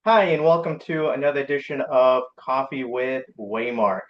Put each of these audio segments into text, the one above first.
Hi, and welcome to another edition of Coffee with Waymark.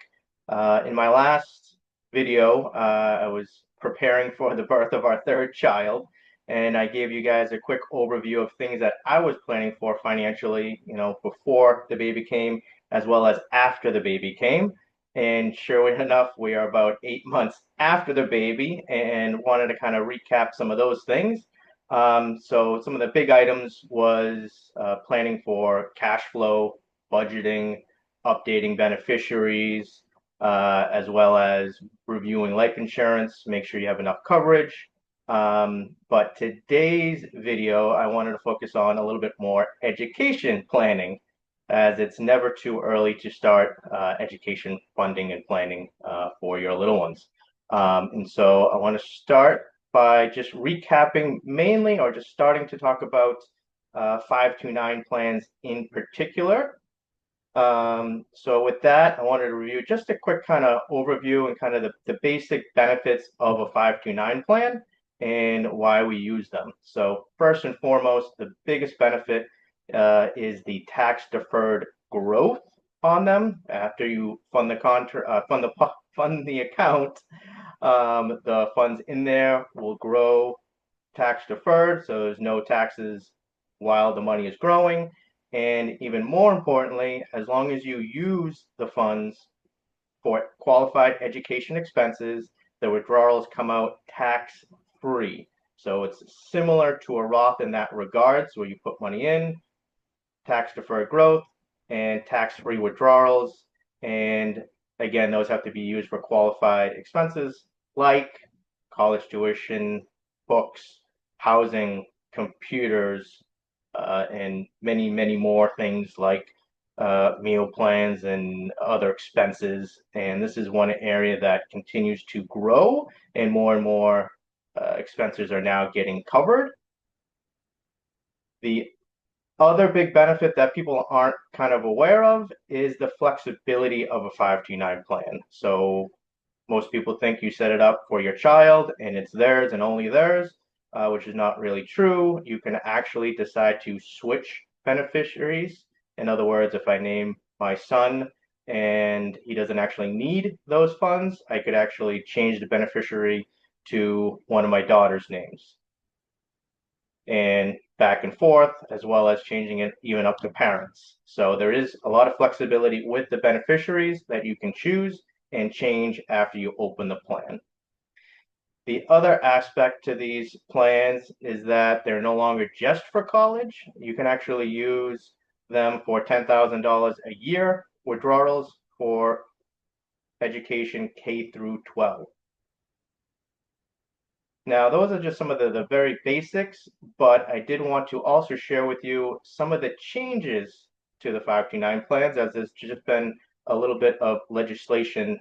In my last video, I was preparing for the birth of our third child, and I gave you guys a quick overview of things that I was planning for financially, before the baby came, as well as after the baby came. And sure enough, we are about 8 months after the baby, and wanted to kind of recap some of those things. So some of the big items was planning for cash flow, budgeting, updating beneficiaries, as well as reviewing life insurance, make sure you have enough coverage. But today's video, I wanted to focus on a little bit more education planning, as it's never too early to start education funding and planning for your little ones. And so I want to start by just recapping mainly, or just starting to talk about 529 plans in particular. So with that, I wanted to review just a quick kind of overview and kind of the basic benefits of a 529 plan and why we use them. So first and foremost, the biggest benefit is the tax deferred growth on them after you fund the account. The funds in there will grow tax deferred, so there's no taxes while the money is growing. And even more importantly, as long as you use the funds for qualified education expenses, the withdrawals come out tax free. So it's similar to a Roth in that regards, where you put money in, tax deferred growth, and tax free withdrawals. And again, those have to be used for qualified expenses like college tuition, books, housing, computers, and many, many more things like meal plans and other expenses. And this is one area that continues to grow, and more expenses are now getting covered. The other big benefit that people aren't kind of aware of is the flexibility of a 529 plan. So most people think you set it up for your child and it's theirs and only theirs, which is not really true. You can actually decide to switch beneficiaries. In other words, if I name my son and he doesn't actually need those funds, I could actually change the beneficiary to one of my daughter's names and back and forth, as well as changing it even up to parents. So there is a lot of flexibility with the beneficiaries that you can choose and change after you open the plan. The other aspect to these plans is that they're no longer just for college. You can actually use them for $10,000 a year withdrawals for education K through 12. Now, those are just some of the very basics, but I did want to also share with you some of the changes to the 529 plans, as there's just been a little bit of legislation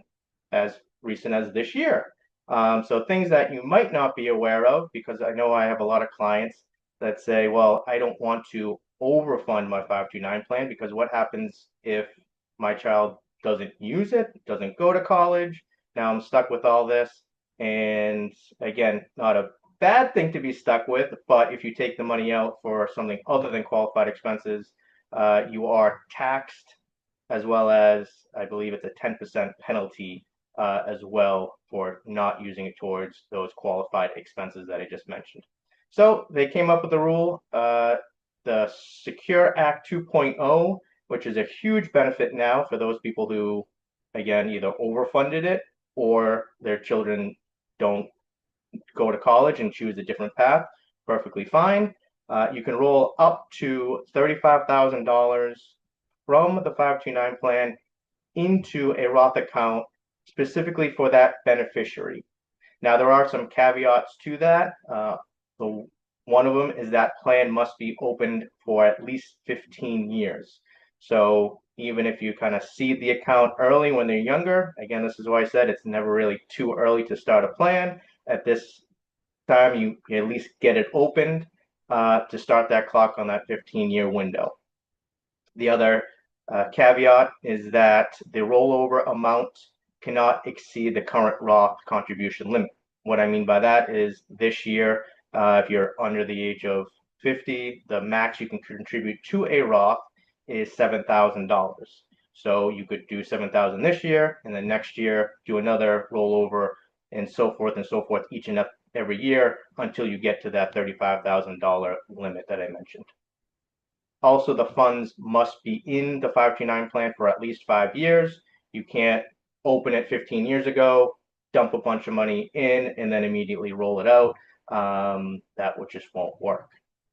as recent as this year. So things that you might not be aware of, because I know I have a lot of clients that say, well, I don't want to overfund my 529 plan, because what happens if my child doesn't use it, doesn't go to college? Now I'm stuck with all this. And again, not a bad thing to be stuck with, but if you take the money out for something other than qualified expenses, you are taxed, as well as I believe it's a 10% penalty as well for not using it towards those qualified expenses that I just mentioned. So they came up with the rule, the Secure Act 2.0, which is a huge benefit now for those people who, again, either overfunded it or their children don't go to college and choose a different path. Perfectly fine. You can roll up to $35,000 from the 529 plan into a Roth account specifically for that beneficiary. Now, there are some caveats to that. So one of them is that plan must be opened for at least 15 years. So even if you kind of seed the account early when they're younger, again, this is why I said it's never really too early to start a plan. At this time, you at least get it opened to start that clock on that 15-year window. The other caveat is that the rollover amount cannot exceed the current Roth contribution limit. What I mean by that is this year, if you're under the age of 50, the max you can contribute to a Roth is $7,000. So you could do 7,000 this year, and then next year do another rollover, and so forth each and every year until you get to that $35,000 limit that I mentioned. Also, the funds must be in the 529 plan for at least 5 years. You can't open it 15 years ago, dump a bunch of money in, and then immediately roll it out. That just won't work.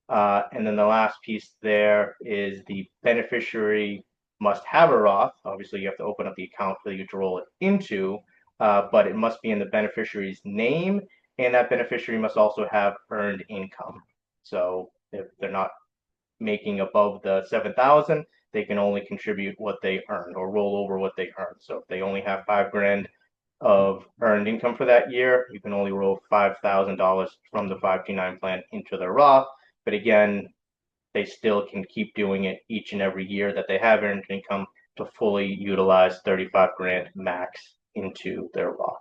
And then the last piece there is the beneficiary must have a Roth. Obviously, you have to open up the account for you to roll it into, but it must be in the beneficiary's name, and that beneficiary must also have earned income. So if they're not making above the 7,000, they can only contribute what they earn or roll over what they earn. So if they only have $5,000 of earned income for that year, you can only roll $5,000 from the 529 plan into the Roth. But again, they still can keep doing it each and every year that they have earned income to fully utilize 35 grand max into their Roth.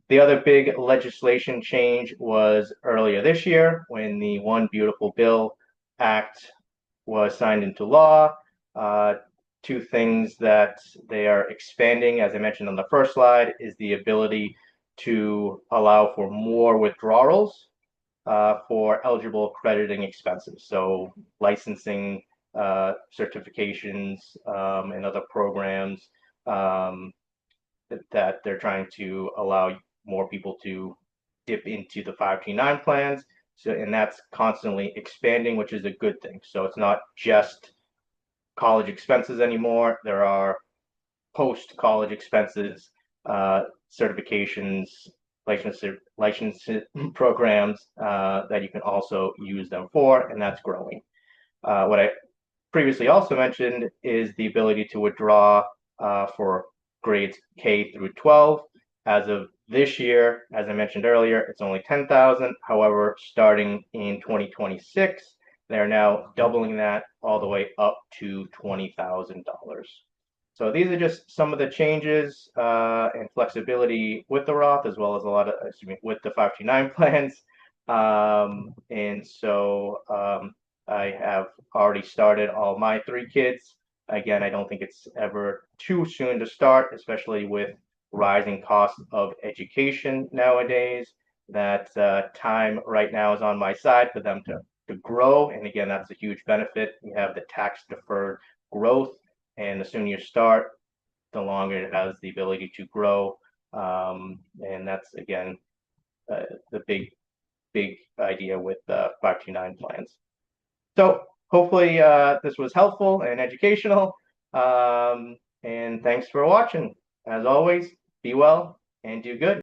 The other big legislation change was earlier this year when the One Beautiful Bill Act was signed into law. Two things that they are expanding, as I mentioned on the first slide, is the ability to allow for more withdrawals for eligible crediting expenses. So licensing, certifications, and other programs that they're trying to allow more people to dip into the 529 plans. So, and that's constantly expanding, which is a good thing. So it's not just college expenses anymore. There are post-college expenses, certifications, license programs that you can also use them for, and that's growing. What I previously also mentioned is the ability to withdraw for grades K through 12. As of this year, as I mentioned earlier, it's only 10,000. However, starting in 2026, they're now doubling that all the way up to $20,000. So these are just some of the changes and flexibility with the Roth, as well as a lot of, with the 529 plans. And so I have already started all my 3 kids. Again, I don't think it's ever too soon to start, especially with rising costs of education nowadays. That time right now is on my side for them to grow. And again, that's a huge benefit. You have the tax deferred growth, and the sooner you start, the longer it has the ability to grow. And that's, again, the big idea with 529 plans. So hopefully this was helpful and educational. And thanks for watching. As always, be well and do good.